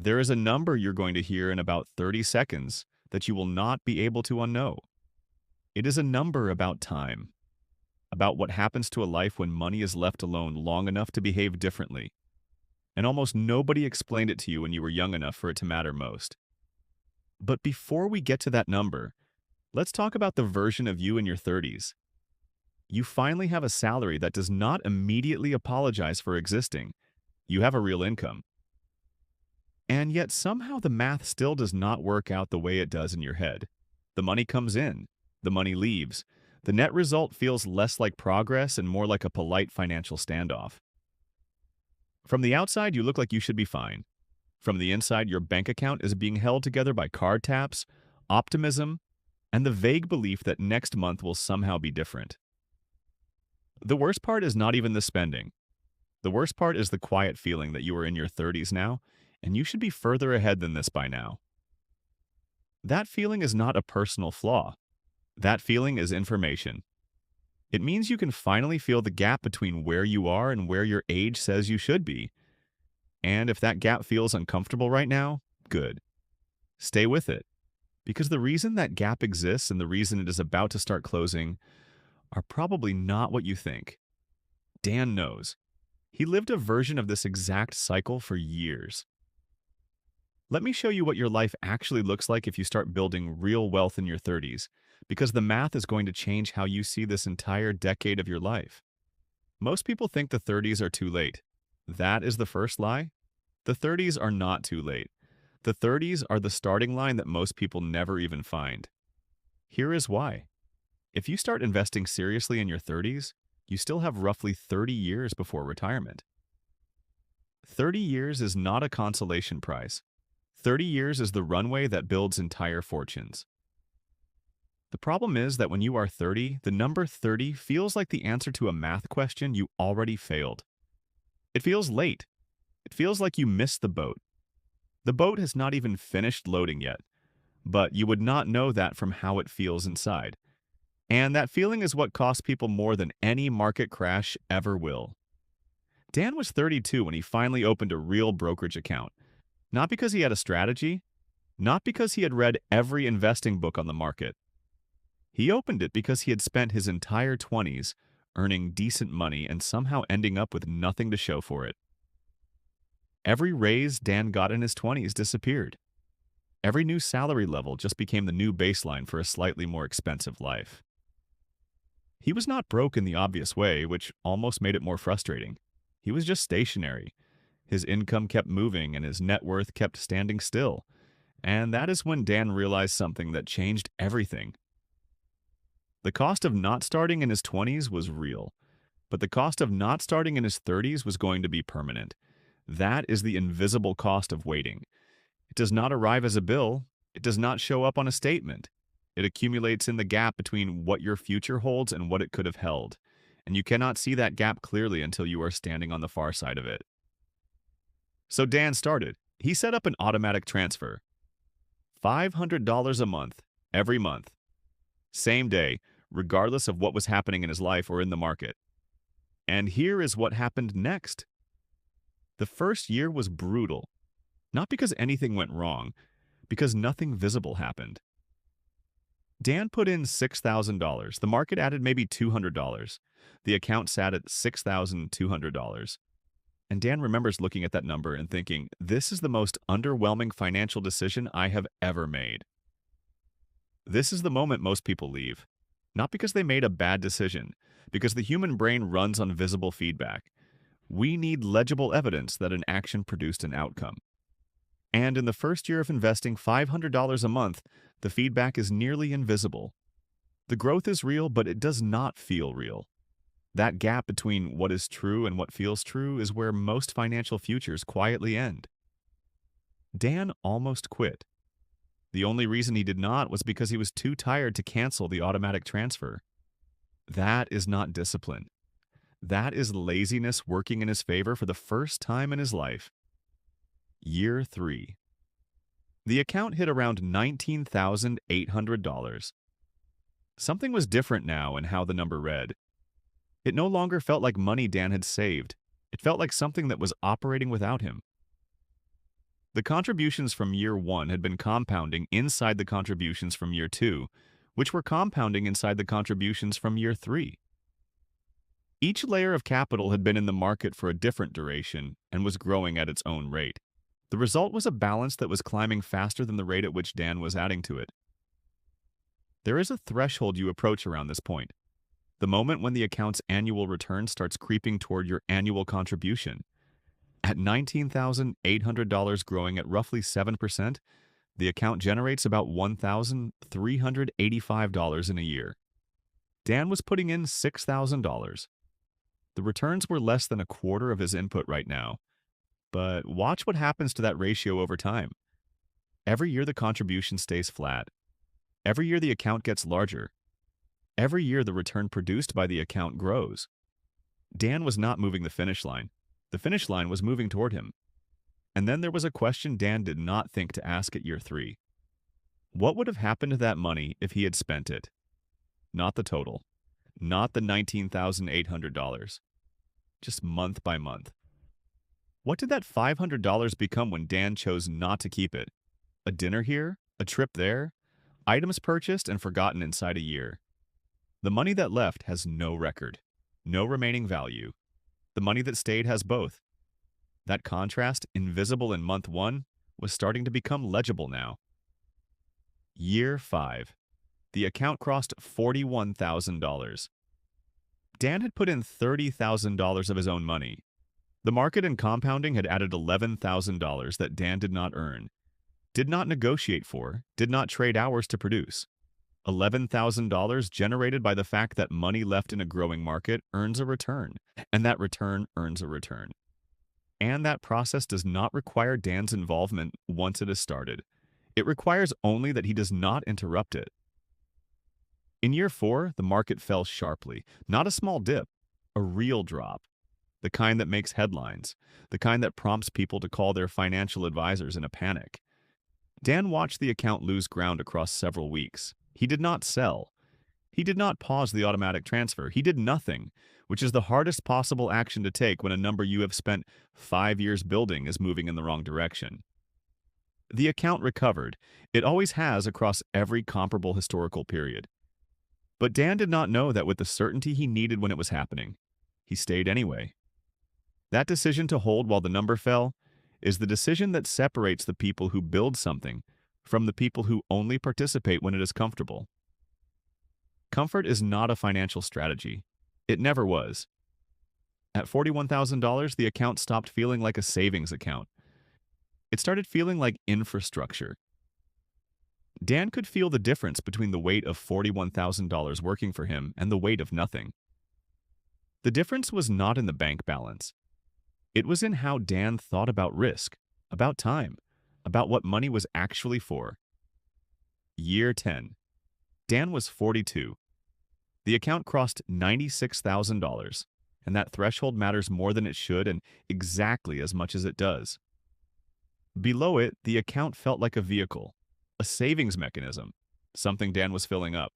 There is a number you're going to hear in about 30 seconds that you will not be able to unknow. It is a number about time, about what happens to a life when money is left alone long enough to behave differently. And almost nobody explained it to you when you were young enough for it to matter most. But before we get to that number, let's talk about the version of you in your 30s. You finally have a salary that does not immediately apologize for existing. You have a real income. And yet somehow the math still does not work out the way it does in your head. The money comes in, the money leaves. The net result feels less like progress and more like a polite financial standoff. From the outside, you look like you should be fine. From the inside, your bank account is being held together by card taps, optimism, and the vague belief that next month will somehow be different. The worst part is not even the spending. The worst part is the quiet feeling that you are in your 30s now, and you should be further ahead than this by now. That feeling is not a personal flaw. That feeling is information. It means you can finally feel the gap between where you are and where your age says you should be. And if that gap feels uncomfortable right now, good. Stay with it. Because the reason that gap exists and the reason it is about to start closing are probably not what you think. Dan knows. He lived a version of this exact cycle for years. Let me show you what your life actually looks like if you start building real wealth in your 30s, because the math is going to change how you see this entire decade of your life. Most people think the 30s are too late. That is the first lie. The 30s are not too late. The 30s are the starting line that most people never even find. Here is why. If you start investing seriously in your 30s, you still have roughly 30 years before retirement. 30 years is not a consolation prize. 30 years is the runway that builds entire fortunes. The problem is that when you are 30, the number 30 feels like the answer to a math question you already failed. It feels late. It feels like you missed the boat. The boat has not even finished loading yet, but you would not know that from how it feels inside. And that feeling is what costs people more than any market crash ever will. Dan was 32 when he finally opened a real brokerage account. Not because he had a strategy, not because he had read every investing book on the market. He opened it because he had spent his entire 20s earning decent money and somehow ending up with nothing to show for it. Every raise Dan got in his 20s disappeared. Every new salary level just became the new baseline for a slightly more expensive life. He was not broke in the obvious way, which almost made it more frustrating. He was just stationary. His income kept moving and his net worth kept standing still. And that is when Dan realized something that changed everything. The cost of not starting in his 20s was real, but the cost of not starting in his 30s was going to be permanent. That is the invisible cost of waiting. It does not arrive as a bill. It does not show up on a statement. It accumulates in the gap between what your future holds and what it could have held. And you cannot see that gap clearly until you are standing on the far side of it. So Dan started. He set up an automatic transfer. $500 a month, every month. Same day, regardless of what was happening in his life or in the market. And here is what happened next. The first year was brutal. Not because anything went wrong, because nothing visible happened. Dan put in $6,000. The market added maybe $200. The account sat at $6,200. And Dan remembers looking at that number and thinking, this is the most underwhelming financial decision I have ever made. This is the moment most people leave. Not because they made a bad decision, because the human brain runs on visible feedback. We need legible evidence that an action produced an outcome. And in the first year of investing $500 a month, the feedback is nearly invisible. The growth is real, but it does not feel real. That gap between what is true and what feels true is where most financial futures quietly end. Dan almost quit. The only reason he did not was because he was too tired to cancel the automatic transfer. That is not discipline. That is laziness working in his favor for the first time in his life. Year 3. The account hit around $19,800. Something was different now in how the number read. It no longer felt like money Dan had saved. It felt like something that was operating without him. The contributions from year 1 had been compounding inside the contributions from year 2, which were compounding inside the contributions from year 3. Each layer of capital had been in the market for a different duration and was growing at its own rate. The result was a balance that was climbing faster than the rate at which Dan was adding to it. There is a threshold you approach around this point, the moment when the account's annual return starts creeping toward your annual contribution. At $19,800 growing at roughly 7%, the account generates about $1,385 in a year. Dan was putting in $6,000. The returns were less than a quarter of his input right now, but watch what happens to that ratio over time. Every year the contribution stays flat. Every year the account gets larger. Every year the return produced by the account grows. Dan was not moving the finish line. The finish line was moving toward him. And then there was a question Dan did not think to ask at year 3. What would have happened to that money if he had spent it? Not the total. Not the $19,800. Just month by month. What did that $500 become when Dan chose not to keep it? A dinner here? A trip there? Items purchased and forgotten inside a year. The money that left has no record, no remaining value. The money that stayed has both. That contrast, invisible in month 1, was starting to become legible now. Year 5. The account crossed $41,000. Dan had put in $30,000 of his own money. The market and compounding had added $11,000 that Dan did not earn, did not negotiate for, did not trade hours to produce. $11,000 generated by the fact that money left in a growing market earns a return, and that return earns a return. And that process does not require Dan's involvement once it has started. It requires only that he does not interrupt it. In year 4, the market fell sharply, not a small dip, a real drop. The kind that makes headlines, the kind that prompts people to call their financial advisors in a panic. Dan watched the account lose ground across several weeks. He did not sell. He did not pause the automatic transfer. He did nothing, which is the hardest possible action to take when a number you have spent 5 years building is moving in the wrong direction. The account recovered. It always has across every comparable historical period. But Dan did not know that with the certainty he needed when it was happening. He stayed anyway. That decision to hold while the number fell is the decision that separates the people who build something from the people who only participate when it is comfortable. Comfort is not a financial strategy. It never was. At $41,000, the account stopped feeling like a savings account. It started feeling like infrastructure. Dan could feel the difference between the weight of $41,000 working for him and the weight of nothing. The difference was not in the bank balance. It was in how Dan thought about risk, about time, about what money was actually for. Year 10. Dan was 42. The account crossed $96,000, and that threshold matters more than it should and exactly as much as it does. Below it, the account felt like a vehicle, a savings mechanism, something Dan was filling up.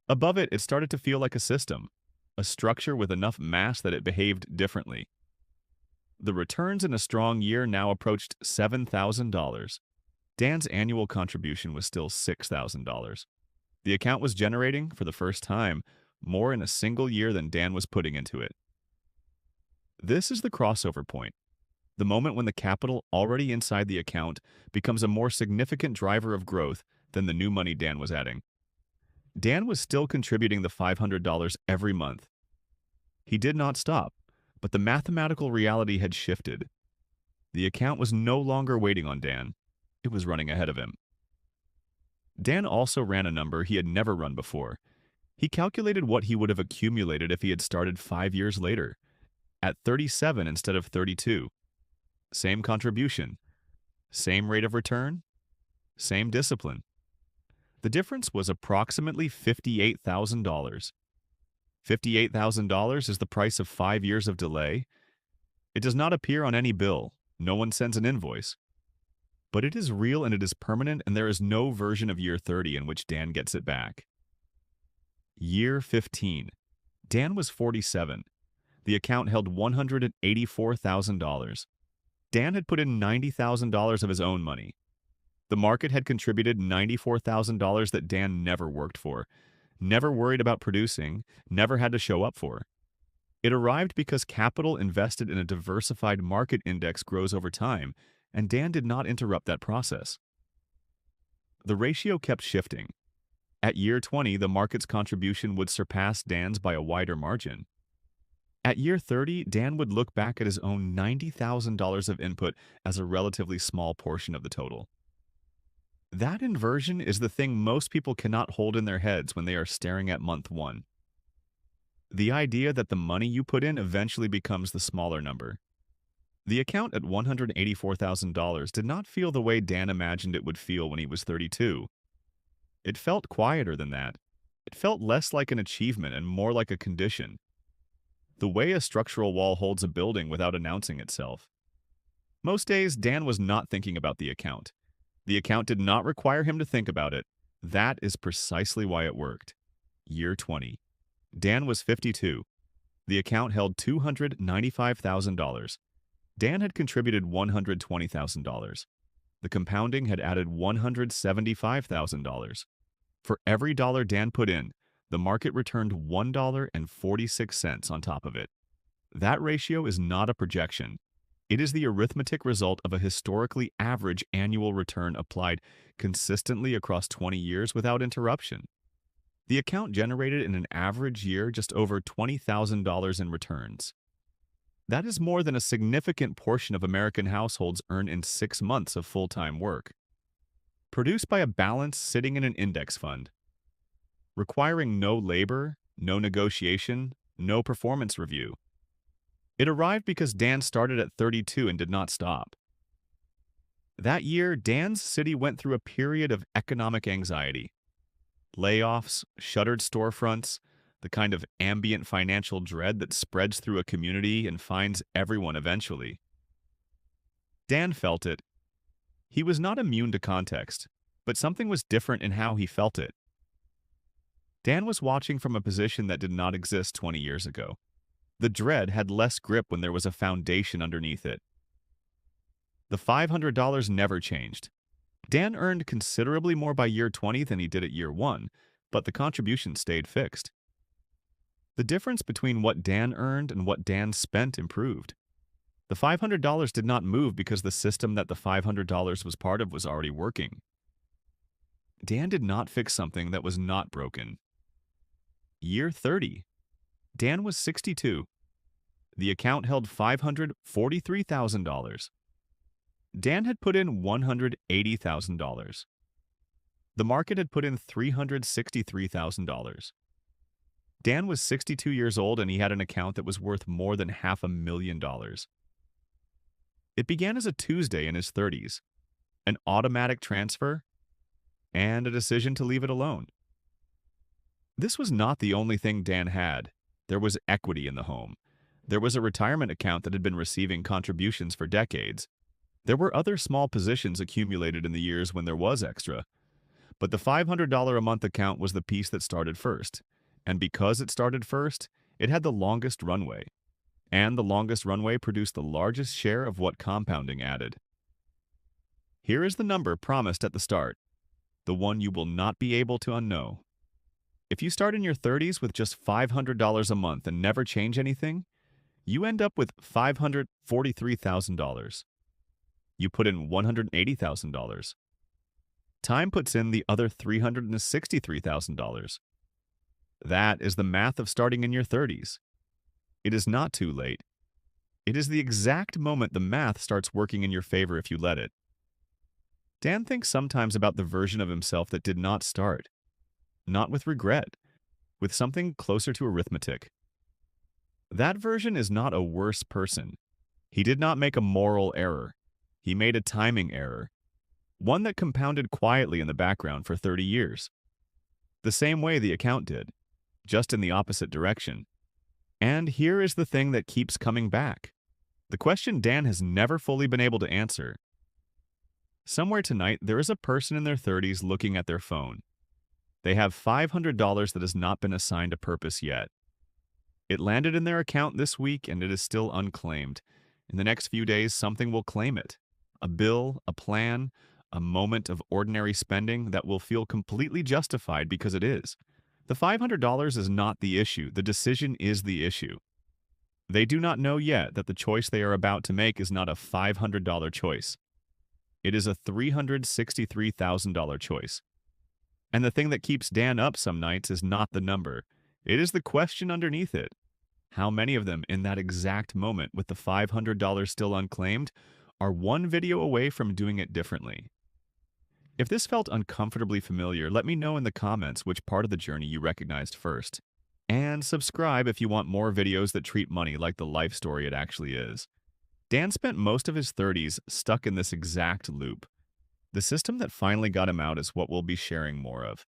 Above it, it started to feel like a system, a structure with enough mass that it behaved differently. The returns in a strong year now approached $7,000. Dan's annual contribution was still $6,000. The account was generating, for the first time, more in a single year than Dan was putting into it. This is the crossover point, the moment when the capital already inside the account becomes a more significant driver of growth than the new money Dan was adding. Dan was still contributing the $500 every month. He did not stop, but the mathematical reality had shifted. The account was no longer waiting on Dan. It was running ahead of him. Dan also ran a number he had never run before. He calculated what he would have accumulated if he had started 5 years later, at 37 instead of 32. Same contribution, same rate of return, same discipline. The difference was approximately $58,000. $58,000 is the price of 5 years of delay. It does not appear on any bill. No one sends an invoice. But it is real and it is permanent, and there is no version of year 30 in which Dan gets it back. Year 15. Dan was 47. The account held $184,000. Dan had put in $90,000 of his own money. The market had contributed $94,000 that Dan never worked for, never worried about producing, never had to show up for. It arrived because capital invested in a diversified market index grows over time, and Dan did not interrupt that process. The ratio kept shifting. At year 20, the market's contribution would surpass Dan's by a wider margin. At year 30, Dan would look back at his own $90,000 of input as a relatively small portion of the total. That inversion is the thing most people cannot hold in their heads when they are staring at month one. The idea that the money you put in eventually becomes the smaller number. The account at $184,000 did not feel the way Dan imagined it would feel when he was 32. It felt quieter than that. It felt less like an achievement and more like a condition. The way a structural wall holds a building without announcing itself. Most days, Dan was not thinking about the account. The account did not require him to think about it. That is precisely why it worked. Year 20. Dan was 52. The account held $295,000. Dan had contributed $120,000. The compounding had added $175,000. For every dollar Dan put in, the market returned $1.46 on top of it. That ratio is not a projection. It is the arithmetic result of a historically average annual return applied consistently across 20 years without interruption. The account generated in an average year just over $20,000 in returns. That is more than a significant portion of American households earn in 6 months of full-time work. Produced by a balance sitting in an index fund. Requiring no labor, no negotiation, no performance review. It arrived because Dan started at 32 and did not stop. That year, Dan's city went through a period of economic anxiety. Layoffs, shuttered storefronts, the kind of ambient financial dread that spreads through a community and finds everyone eventually. Dan felt it. He was not immune to context, but something was different in how he felt it. Dan was watching from a position that did not exist 20 years ago. The dread had less grip when there was a foundation underneath it. The $500 never changed. Dan earned considerably more by year 20 than he did at year 1, but the contribution stayed fixed. The difference between what Dan earned and what Dan spent improved. The $500 did not move because the system that the $500 was part of was already working. Dan did not fix something that was not broken. Year 30. Dan was 62. The account held $543,000. Dan had put in $180,000. The market had put in $363,000. Dan was 62 years old and he had an account that was worth more than $500,000. It began as a Tuesday in his 30s, an automatic transfer, and a decision to leave it alone. This was not the only thing Dan had. There was equity in the home. There was a retirement account that had been receiving contributions for decades. There were other small positions accumulated in the years when there was extra. But the $500 a month account was the piece that started first. And because it started first, it had the longest runway. And the longest runway produced the largest share of what compounding added. Here is the number promised at the start, the one you will not be able to unknow. If you start in your 30s with just $500 a month and never change anything, you end up with $543,000. You put in $180,000. Time puts in the other $363,000. That is the math of starting in your 30s. It is not too late. It is the exact moment the math starts working in your favor if you let it. Dan thinks sometimes about the version of himself that did not start. Not with regret, with something closer to arithmetic. That version is not a worse person. He did not make a moral error. He made a timing error. One that compounded quietly in the background for 30 years. The same way the account did, just in the opposite direction. And here is the thing that keeps coming back. The question Dan has never fully been able to answer. Somewhere tonight, there is a person in their 30s looking at their phone. They have $500 that has not been assigned a purpose yet. It landed in their account this week and it is still unclaimed. In the next few days, something will claim it. A bill, a plan, a moment of ordinary spending that will feel completely justified because it is. The $500 is not the issue. The decision is the issue. They do not know yet that the choice they are about to make is not a $500 choice. It is a $363,000 choice. And the thing that keeps Dan up some nights is not the number. It is the question underneath it. How many of them in that exact moment with the $500 still unclaimed are one video away from doing it differently? If this felt uncomfortably familiar, let me know in the comments which part of the journey you recognized first. And subscribe if you want more videos that treat money like the life story it actually is. Dan spent most of his 30s stuck in this exact loop. The system that finally got him out is what we'll be sharing more of.